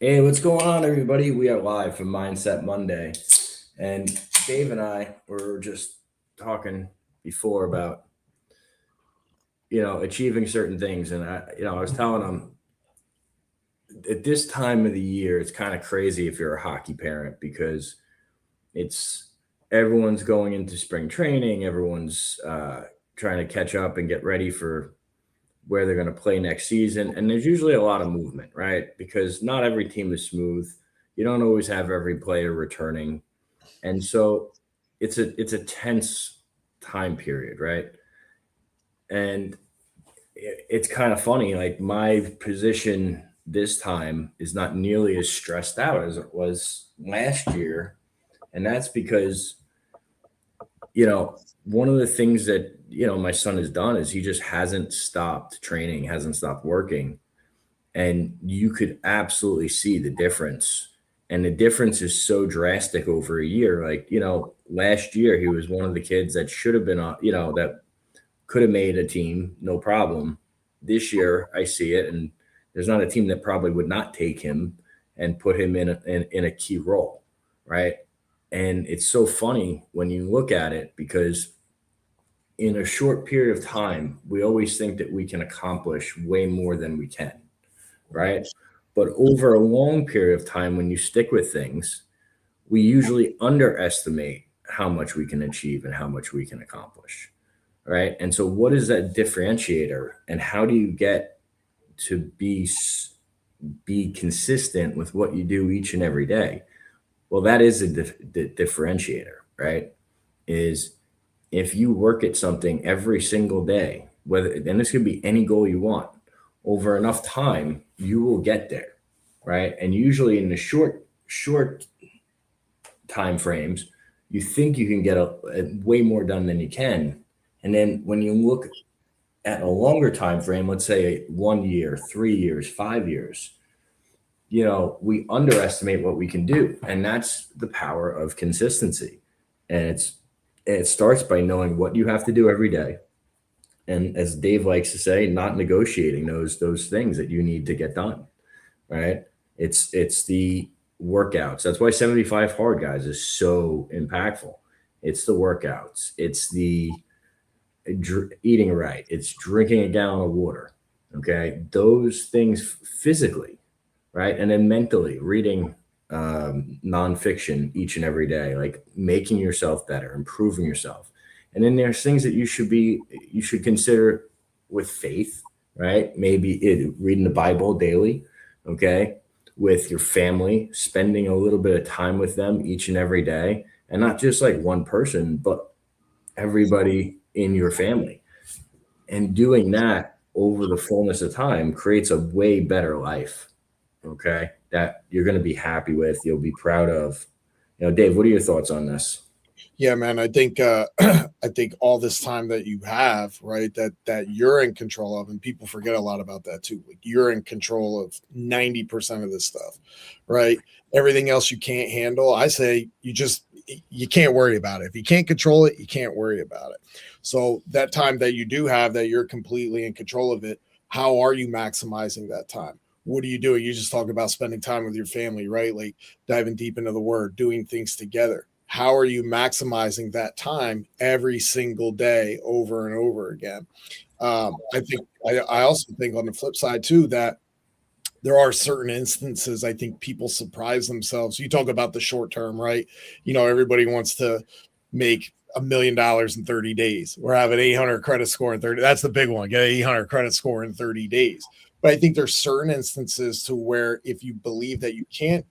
Hey, what's going on, everybody? We are live from Mindset Monday, and Dave and I were just talking before about achieving certain things, and I was telling him at this time of the year, it's kind of crazy if you're a hockey parent because it's everyone's going into spring training, everyone's trying to catch up and get ready for where they're going to play next season. And there's usually a lot of movement, right? Because not every team is smooth. You don't always have every player returning. And so it's a tense time period, right? And it's kind of funny. Like my position this time is not nearly as stressed out as it was last year. And that's because, one of the things that, my son has done is he just hasn't stopped training, hasn't stopped working, and you could absolutely see the difference. And the difference is so drastic over a year. Like, last year he was one of the kids that should have been on, that could have made a team, no problem. This year I see it, and there's not a team that probably would not take him and put him in a key role, right? And it's so funny when you look at it because in a short period of time, we always think that we can accomplish way more than we can, right? But over a long period of time, when you stick with things, we usually underestimate how much we can achieve and how much we can accomplish, right? And so, what is that differentiator, and how do you get to be consistent with what you do each and every day? Well, that is the differentiator, right? Is if you work at something every single day, whether and this could be any goal you want, over enough time, you will get there, right? And usually in the short time frames, you think you can get a way more done than you can. And then when you look at a longer time frame, let's say 1 year, 3 years, 5 years, we underestimate what we can do. And that's the power of consistency. And it starts by knowing what you have to do every day. And as Dave likes to say, not negotiating those things that you need to get done, right? It's the workouts. That's why 75 hard guys is so impactful. It's the workouts. It's the eating right. It's drinking a gallon of water. Okay, those things physically, right, and then mentally reading nonfiction each and every day, like making yourself better, improving yourself. And then there's things that you should consider with faith, right? Maybe reading the Bible daily, okay, with your family, spending a little bit of time with them each and every day, and not just like one person, but everybody in your family. And doing that over the fullness of time creates a way better life, okay, that you're going to be happy with, you'll be proud of. Dave, what are your thoughts on this? Yeah, man. I think I think all this time that you have, right, that you're in control of, and people forget a lot about that too. Like you're in control of 90% of this stuff, right? Everything else you can't handle. I say you can't worry about it. If you can't control it, you can't worry about it. So that time that you do have that you're completely in control of it, how are you maximizing that time? What are you doing? You just talk about spending time with your family, right? Like diving deep into the word, doing things together. How are you maximizing that time every single day over and over again? I also think on the flip side too that there are certain instances I think people surprise themselves. You talk about the short term, right? Everybody wants to make $1 million in 30 days or have an 800 credit score in 30. That's the big one. Get an 800 credit score in 30 days. But I think there's certain instances to where if you believe that you can't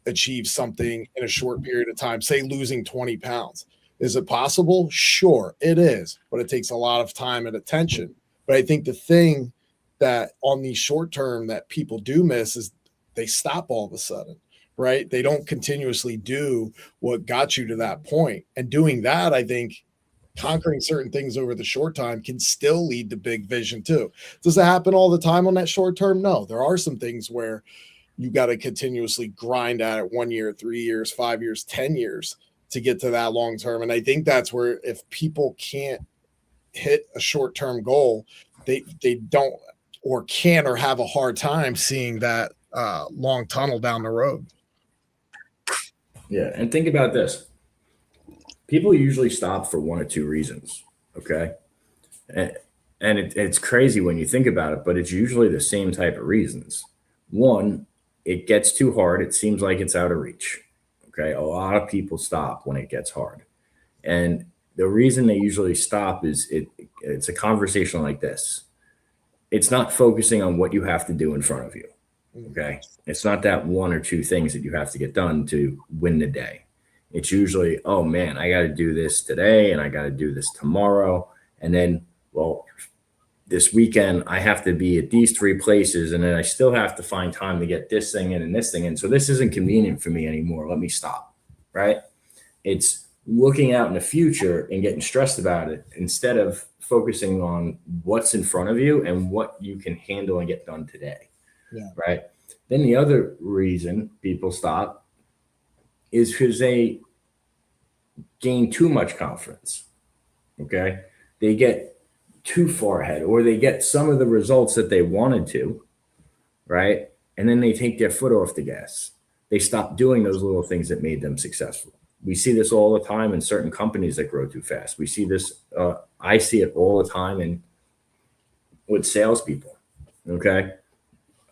achieve something in a short period of time, say losing 20 pounds, is it possible? Sure, it is, but it takes a lot of time and attention. But I think the thing that on the short term that people do miss is they stop all of a sudden, right? They don't continuously do what got you to that point. And doing that, I think conquering certain things over the short time can still lead to big vision too. Does it happen all the time on that short term? No. There are some things where you got to continuously grind at it 1 year, 3 years, 5 years, 10 years to get to that long term. And I think that's where if people can't hit a short term goal, they don't or can or have a hard time seeing that long tunnel down the road. Yeah. And think about this. People usually stop for one or two reasons. Okay. And, it's crazy when you think about it, but it's usually the same type of reasons. One, it gets too hard. It seems like it's out of reach. Okay. A lot of people stop when it gets hard. And the reason they usually stop is it's a conversation like this. It's not focusing on what you have to do in front of you. Okay. It's not that one or two things that you have to get done to win the day. It's usually, oh man, I got to do this today and I got to do this tomorrow. And then, well, this weekend I have to be at these three places and then I still have to find time to get this thing in and this thing in. So this isn't convenient for me anymore. Let me stop. Right. It's looking out in the future and getting stressed about it instead of focusing on what's in front of you and what you can handle and get done today. Yeah. Right. Then the other reason people stop is because they gain too much confidence. Okay. They get too far ahead or they get some of the results that they wanted to. Right. And then they take their foot off the gas. They stop doing those little things that made them successful. We see this all the time in certain companies that grow too fast. We see this. I see it all the time with salespeople. Okay.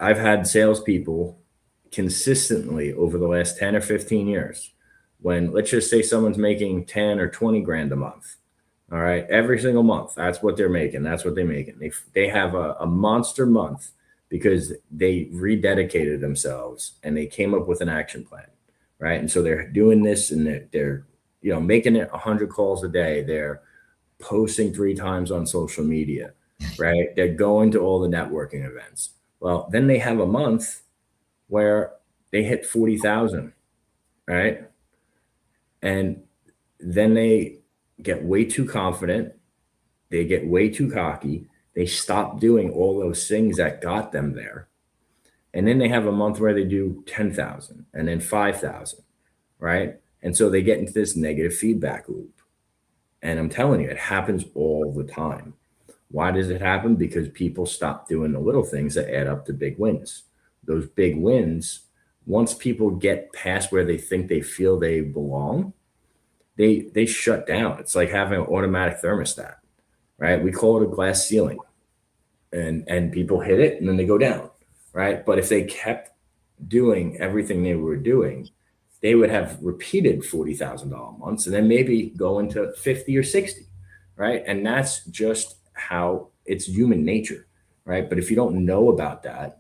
I've had salespeople consistently over the last 10 or 15 years when, let's just say someone's making 10 or 20 grand a month. All right. Every single month. That's what they're making. That's what they're making. They have a monster month because they rededicated themselves and they came up with an action plan. Right. And so they're doing this and they're making it 100 calls a day. They're posting 3 times on social media. Right. They're going to all the networking events. Well, then they have a month where they hit 40,000, right? And then they get way too confident. They get way too cocky. They stop doing all those things that got them there. And then they have a month where they do 10,000 and then 5,000, right? And so they get into this negative feedback loop. And I'm telling you, it happens all the time. Why does it happen? Because people stop doing the little things that add up to big wins. Those big wins, once people get past where they think they feel they belong, they shut down. It's like having an automatic thermostat, right? We call it a glass ceiling. And people hit it and then they go down, right? But if they kept doing everything they were doing, they would have repeated $40,000 months and then maybe go into 50 or 60, right? And that's just how it's human nature, right? But if you don't know about that,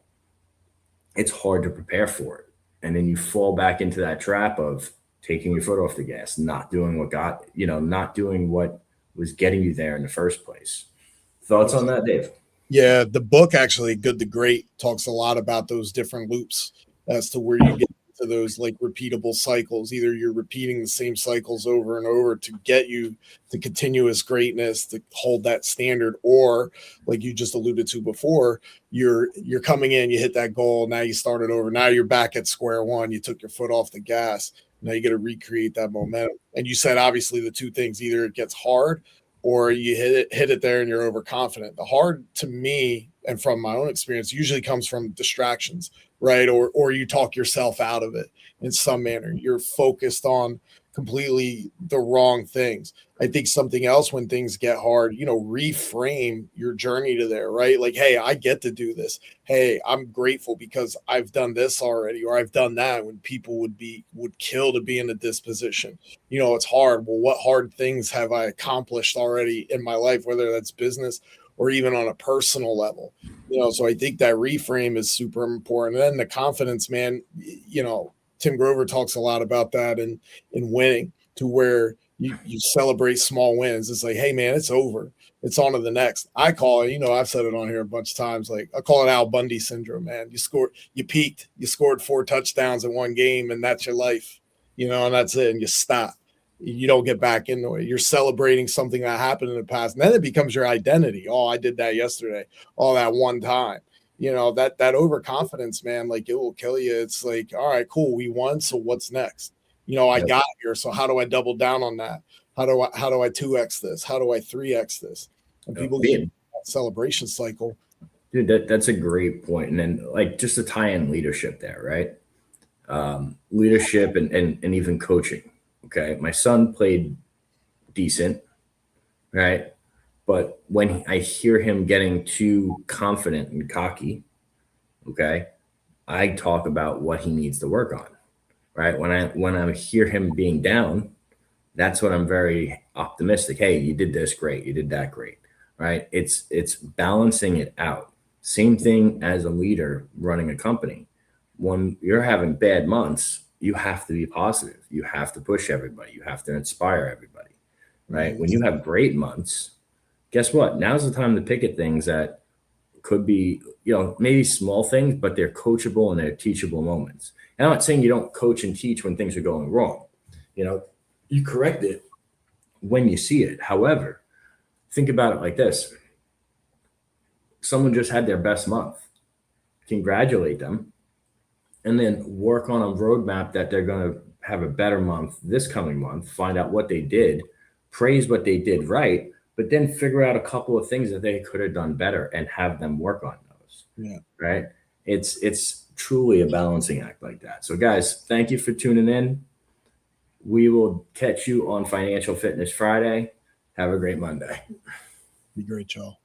it's hard to prepare for it. And then you fall back into that trap of taking your foot off the gas, not doing not doing what was getting you there in the first place. Thoughts on that, Dave? Yeah, the book actually, Good to Great, talks a lot about those different loops as to where you get to those like repeatable cycles. Either you're repeating the same cycles over and over to get you to continuous greatness, to hold that standard, or like you just alluded to before, you're coming in, you hit that goal, now you started over, now you're back at square one, you took your foot off the gas, now you got to recreate that momentum. And you said obviously the two things, either it gets hard or you hit it there and you're overconfident. The hard to me, and from my own experience, usually comes from distractions, right? Or you talk yourself out of it in some manner. You're focused on completely the wrong things. I think something else when things get hard, reframe your journey to there, right? Like, hey, I get to do this. Hey, I'm grateful because I've done this already, or I've done that, when people would kill to be in this position. It's hard. Well, what hard things have I accomplished already in my life, whether that's business or even on a personal level? So I think that reframe is super important. And then the confidence, man, Tim Grover talks a lot about that in winning, to where you celebrate small wins. It's like, hey man, it's over. It's on to the next. I call it, I've said it on here a bunch of times. Like, I call it Al Bundy syndrome, man. You peaked, you scored 4 touchdowns in one game, and that's your life, and that's it. And you stop. You don't get back into it. You're celebrating something that happened in the past. And then it becomes your identity. Oh, I did that yesterday. Oh, that one time. That overconfidence, man, like, it will kill you. It's like, all right, cool, we won. So what's next? I got here. So how do I double down on that? How do I 2x this? How do I 3x this? And people get that celebration cycle. Dude, that's a great point. And then like just to tie in leadership there, right? Leadership and even coaching. Okay. My son played decent, right? But when I hear him getting too confident and cocky, okay, I talk about what he needs to work on, right? When I hear him being down, that's when I'm very optimistic. Hey, you did this great, you did that great, right? It's balancing it out. Same thing as a leader running a company. When you're having bad months, you have to be positive. You have to push everybody. You have to inspire everybody, right? When you have great months, guess what? Now's the time to pick at things that could be, maybe small things, but they're coachable and they're teachable moments. And I'm not saying you don't coach and teach when things are going wrong. You know, you correct it when you see it. However, think about it like this. Someone just had their best month. Congratulate them and then work on a roadmap that they're going to have a better month this coming month, find out what they did, praise what they did right, but then figure out a couple of things that they could have done better and have them work on those. Yeah. Right. It's truly a balancing act like that. So guys, thank you for tuning in. We will catch you on Financial Fitness Friday. Have a great Monday. Be great, y'all.